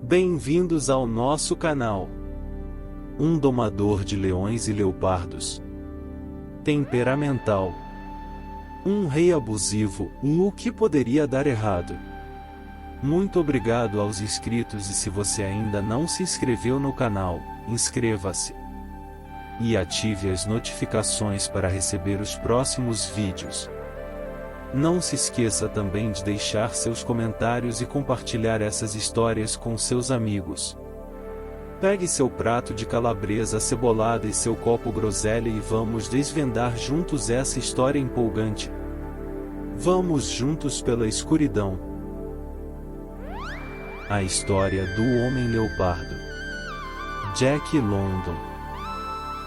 Bem-vindos ao nosso canal. Um domador de leões e leopardos. Temperamental. Um rei abusivo, o que poderia dar errado? Muito obrigado aos inscritos e se você ainda não se inscreveu no canal, inscreva-se. E ative as notificações para receber os próximos vídeos. Não se esqueça também de deixar seus comentários e compartilhar essas histórias com seus amigos. Pegue seu prato de calabresa acebolada e seu copo groselha e vamos desvendar juntos essa história empolgante. Vamos juntos pela escuridão. A história do Homem-Leopardo. Jack London.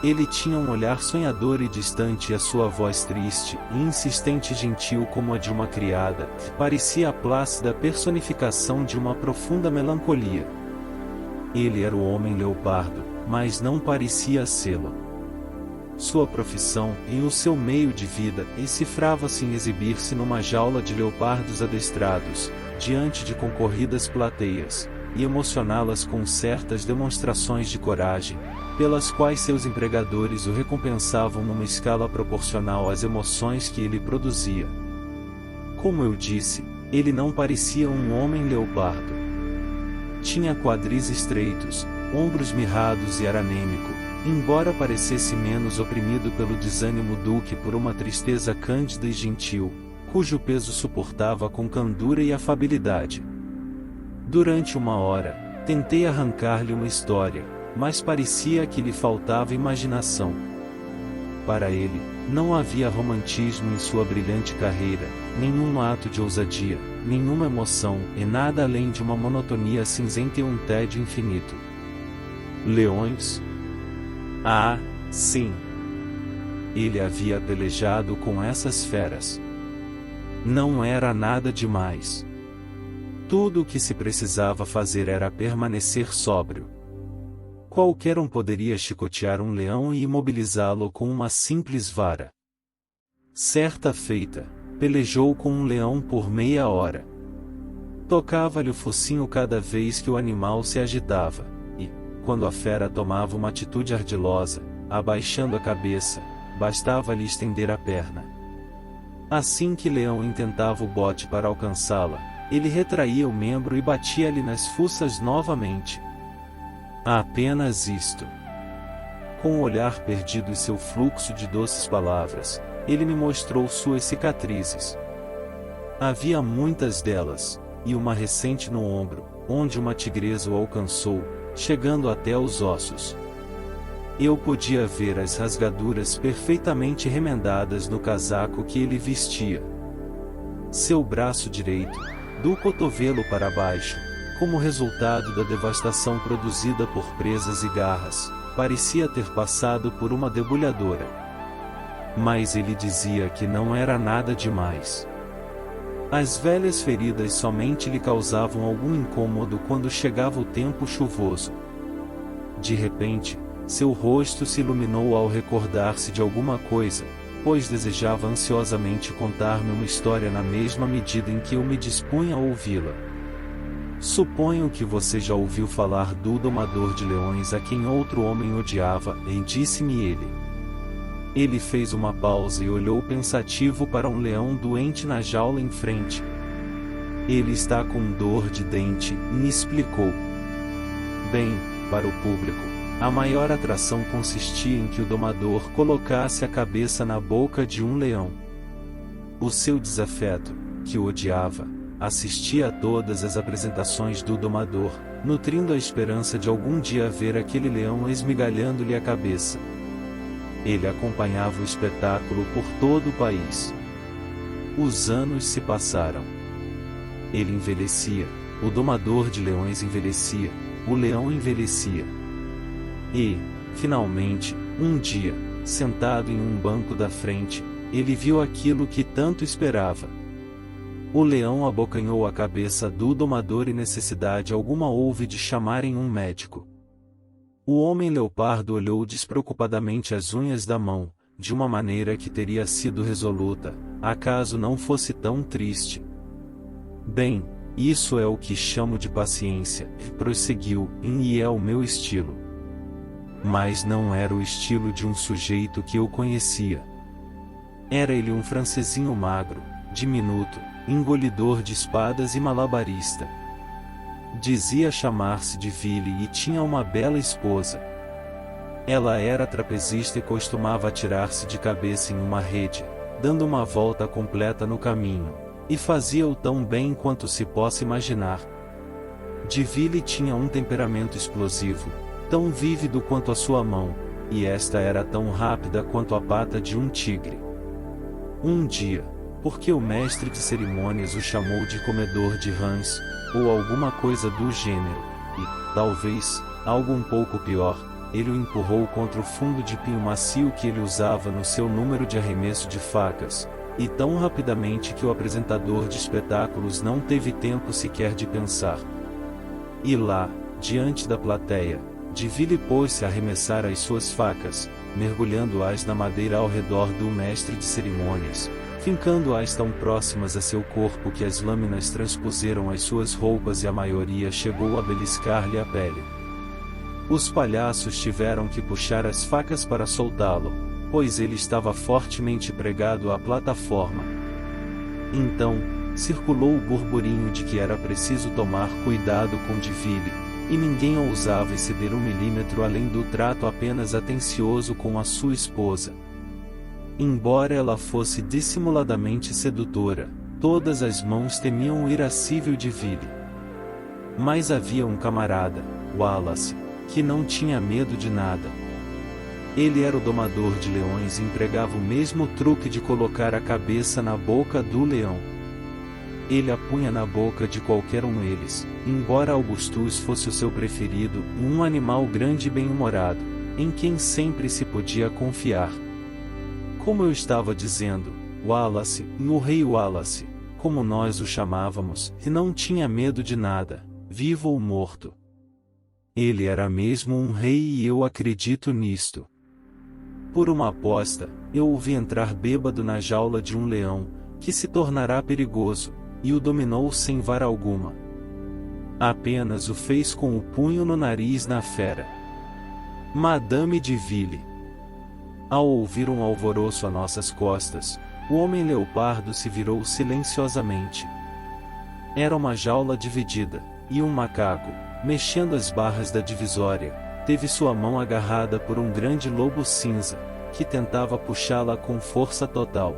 Ele tinha um olhar sonhador e distante e a sua voz triste e insistente e gentil como a de uma criada, que parecia a plácida personificação de uma profunda melancolia. Ele era o Homem-Leopardo, mas não parecia sê-lo. Sua profissão e o seu meio de vida encifrava-se em exibir-se numa jaula de leopardos adestrados, diante de concorridas plateias, e emocioná-las com certas demonstrações de coragem, pelas quais seus empregadores o recompensavam numa escala proporcional às emoções que ele produzia. Como eu disse, ele não parecia um homem-leopardo. Tinha quadris estreitos, ombros mirrados e era anêmico, embora parecesse menos oprimido pelo desânimo do que por uma tristeza cândida e gentil, cujo peso suportava com candura e afabilidade. Durante uma hora, tentei arrancar-lhe uma história, mas parecia que lhe faltava imaginação. Para ele, não havia romantismo em sua brilhante carreira, nenhum ato de ousadia, nenhuma emoção e nada além de uma monotonia cinzenta e um tédio infinito. Leões? Ah, sim! Ele havia pelejado com essas feras. Não era nada demais. Tudo o que se precisava fazer era permanecer sóbrio. Qualquer um poderia chicotear um leão e imobilizá-lo com uma simples vara. Certa feita, pelejou com um leão por meia hora. Tocava-lhe o focinho cada vez que o animal se agitava, e, quando a fera tomava uma atitude ardilosa, abaixando a cabeça, bastava-lhe estender a perna. Assim que Leão intentava o bote para alcançá-la, ele retraía o membro e batia-lhe nas fuças novamente. Apenas isto. Com o olhar perdido e seu fluxo de doces palavras, ele me mostrou suas cicatrizes. Havia muitas delas, e uma recente no ombro, onde uma tigresa o alcançou, chegando até os ossos. Eu podia ver as rasgaduras perfeitamente remendadas no casaco que ele vestia. Seu braço direito, do cotovelo para baixo, como resultado da devastação produzida por presas e garras, parecia ter passado por uma debulhadora. Mas ele dizia que não era nada demais. As velhas feridas somente lhe causavam algum incômodo quando chegava o tempo chuvoso. De repente, seu rosto se iluminou ao recordar-se de alguma coisa, pois desejava ansiosamente contar-me uma história na mesma medida em que eu me dispunha a ouvi-la. Suponho que você já ouviu falar do domador de leões a quem outro homem odiava, e disse-me ele. Ele fez uma pausa e olhou pensativo para um leão doente na jaula em frente. Ele está com dor de dente, me explicou. Bem, para o público, a maior atração consistia em que o domador colocasse a cabeça na boca de um leão. O seu desafeto, que o odiava, assistia a todas as apresentações do domador, nutrindo a esperança de algum dia ver aquele leão esmigalhando-lhe a cabeça. Ele acompanhava o espetáculo por todo o país. Os anos se passaram. Ele envelhecia, o domador de leões envelhecia, o leão envelhecia. E, finalmente, um dia, sentado em um banco da frente, ele viu aquilo que tanto esperava. O leão abocanhou a cabeça do domador e necessidade alguma houve de chamarem um médico. O homem-leopardo olhou despreocupadamente as unhas da mão, de uma maneira que teria sido resoluta, acaso não fosse tão triste. Bem, Isso é o que chamo de paciência, prosseguiu, e é o meu estilo. Mas não era o estilo de um sujeito que eu conhecia. Era ele um francesinho magro, diminuto, engolidor de espadas e malabarista. Dizia chamar-se de Ville e tinha uma bela esposa. Ela era trapezista e costumava atirar-se de cabeça em uma rede, dando uma volta completa no caminho, e fazia-o tão bem quanto se possa imaginar. De Ville tinha um temperamento explosivo, tão vívido quanto a sua mão, e esta era tão rápida quanto a pata de um tigre. Um dia, porque o mestre de cerimônias o chamou de comedor de rãs, ou alguma coisa do gênero, e, talvez, algo um pouco pior, ele o empurrou contra o fundo de pinho macio que ele usava no seu número de arremesso de facas, e tão rapidamente que o apresentador de espetáculos não teve tempo sequer de pensar. E lá, diante da plateia, de Ville pôs-se a arremessar as suas facas, mergulhando-as na madeira ao redor do mestre de cerimônias, fincando-as tão próximas a seu corpo que as lâminas transpuseram as suas roupas e a maioria chegou a beliscar-lhe a pele. Os palhaços tiveram que puxar as facas para soltá-lo, pois ele estava fortemente pregado à plataforma. Então, circulou o burburinho de que era preciso tomar cuidado com de Ville, e ninguém ousava exceder 1 milímetro além do trato apenas atencioso com a sua esposa. Embora ela fosse dissimuladamente sedutora, todas as mãos temiam o irascível de Ville. Mas havia um camarada, Wallace, que não tinha medo de nada. Ele era o domador de leões e empregava o mesmo truque de colocar a cabeça na boca do leão. Ele a punha na boca de qualquer um deles, embora Augustus fosse o seu preferido, um animal grande e bem-humorado, em quem sempre se podia confiar. Como eu estava dizendo, Wallace, o rei Wallace, como nós o chamávamos, e não tinha medo de nada, vivo ou morto. Ele era mesmo um rei e eu acredito nisto. Por uma aposta, eu o vi entrar bêbado na jaula de um leão, que se tornará perigoso, e o dominou sem vara alguma. Apenas o fez com o punho no nariz na fera. Madame de Ville. Ao ouvir um alvoroço a nossas costas, o homem-leopardo se virou silenciosamente. Era uma jaula dividida, e um macaco, mexendo as barras da divisória, teve sua mão agarrada por um grande lobo cinza, que tentava puxá-la com força total.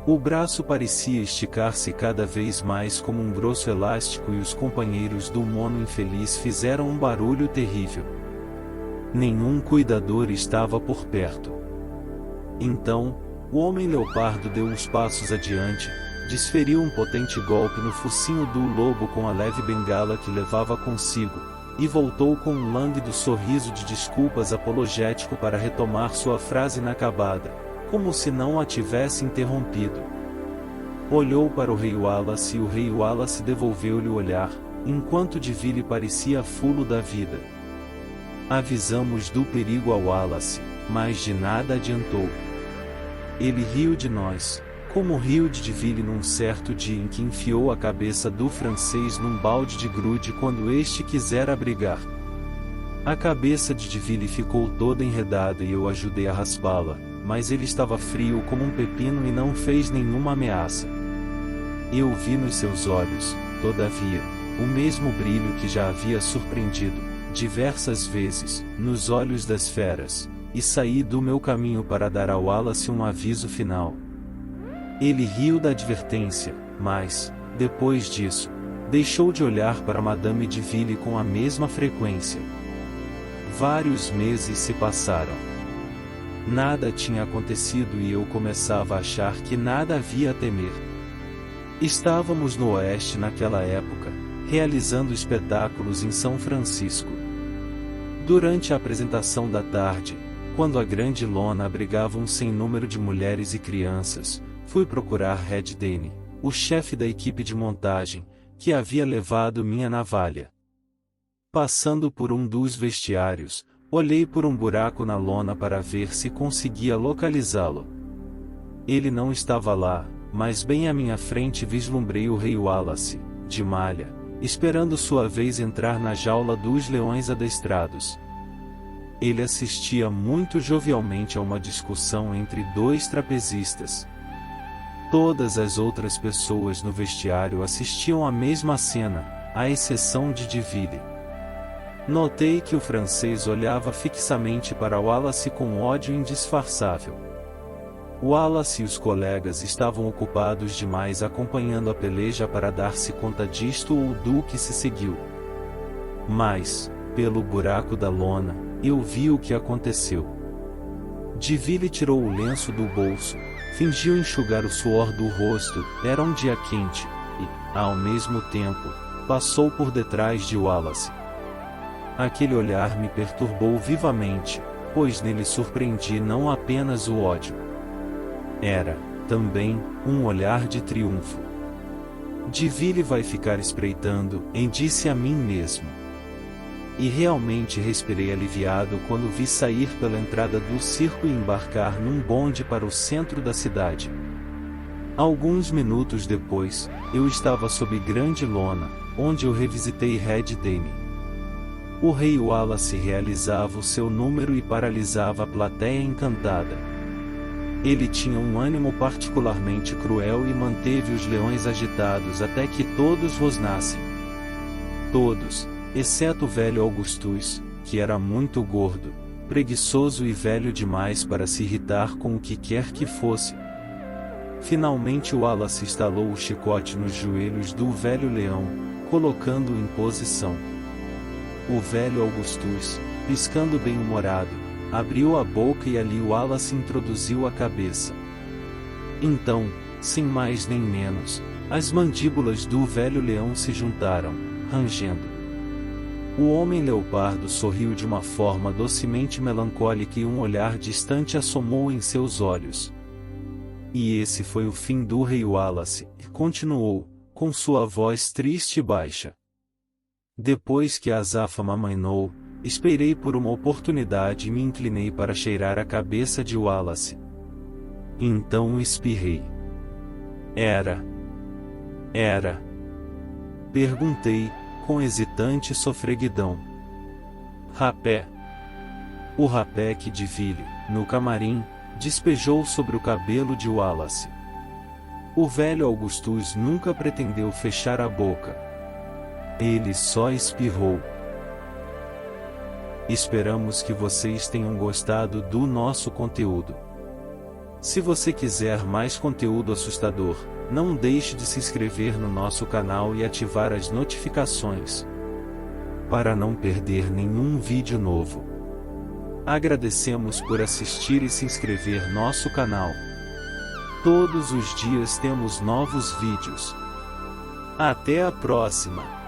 O braço parecia esticar-se cada vez mais como um grosso elástico e os companheiros do mono infeliz fizeram um barulho terrível. Nenhum cuidador estava por perto. Então, o homem-leopardo deu uns passos adiante, desferiu um potente golpe no focinho do lobo com a leve bengala que levava consigo, e voltou com um lânguido sorriso de desculpas apologético para retomar sua frase inacabada, como se não a tivesse interrompido. Olhou para o rei Wallace e o rei Wallace devolveu-lhe o olhar, enquanto de Ville parecia fulo da vida. Avisamos do perigo a Wallace, mas de nada adiantou. Ele riu de nós, como riu de Ville num certo dia em que enfiou a cabeça do francês num balde de grude quando este quisera brigar. A cabeça de Ville ficou toda enredada e eu ajudei a raspá-la, mas ele estava frio como um pepino e não fez nenhuma ameaça. Eu vi nos seus olhos, todavia, o mesmo brilho que já havia surpreendido, diversas vezes, nos olhos das feras, e saí do meu caminho para dar a Wallace um aviso final. Ele riu da advertência, mas, depois disso, deixou de olhar para Madame de Ville com a mesma frequência. Vários meses se passaram. Nada tinha acontecido e eu começava a achar que nada havia a temer. Estávamos no Oeste naquela época, realizando espetáculos em São Francisco. Durante a apresentação da tarde, quando a grande lona abrigava um sem número de mulheres e crianças, fui procurar Red Dane, o chefe da equipe de montagem, que havia levado minha navalha. Passando por um dos vestiários, olhei por um buraco na lona para ver se conseguia localizá-lo. Ele não estava lá, mas bem à minha frente vislumbrei o rei Wallace, de malha, esperando sua vez entrar na jaula dos leões adestrados. Ele assistia muito jovialmente a uma discussão entre dois trapezistas. Todas as outras pessoas no vestiário assistiam à mesma cena, à exceção de Diville. Notei que o francês olhava fixamente para Wallace com ódio indisfarçável. Wallace e os colegas estavam ocupados demais acompanhando a peleja para dar-se conta disto ou do que se seguiu. Mas, pelo buraco da lona, eu vi o que aconteceu. Diville tirou o lenço do bolso, fingiu enxugar o suor do rosto, era um dia quente, e, ao mesmo tempo, passou por detrás de Wallace. Aquele olhar me perturbou vivamente, pois nele surpreendi não apenas o ódio. Era, também, um olhar de triunfo. Diville vai ficar espreitando, disse a mim mesmo. E realmente respirei aliviado quando vi sair pela entrada do circo e embarcar num bonde para o centro da cidade. Alguns minutos depois, eu estava sob grande lona, onde eu revisitei Red Dame. O rei Wallace realizava o seu número e paralisava a plateia encantada. Ele tinha um ânimo particularmente cruel e manteve os leões agitados até que todos rosnassem. Todos, exceto o velho Augustus, que era muito gordo, preguiçoso e velho demais para se irritar com o que quer que fosse. Finalmente Wallace estalou o chicote nos joelhos do velho leão, colocando-o em posição. O velho Augustus, piscando bem-humorado, abriu a boca e ali Wallace introduziu a cabeça. Então, sem mais nem menos, as mandíbulas do velho leão se juntaram, rangendo. O homem leopardo sorriu de uma forma docemente melancólica e um olhar distante assomou em seus olhos. E esse foi o fim do rei Wallace, e continuou, com sua voz triste e baixa. Depois que a azáfama amainou, esperei por uma oportunidade e me inclinei para cheirar a cabeça de Wallace. Então espirrei. Era. Perguntei, com hesitante sofreguidão. Rapé. O rapé que Diville, no camarim, despejou sobre o cabelo de Wallace. O velho Augustus nunca pretendeu fechar a boca. Ele só espirrou. Esperamos que vocês tenham gostado do nosso conteúdo. Se você quiser mais conteúdo assustador, não deixe de se inscrever no nosso canal e ativar as notificações, para não perder nenhum vídeo novo. Agradecemos por assistir e se inscrever no nosso canal. Todos os dias temos novos vídeos. Até a próxima!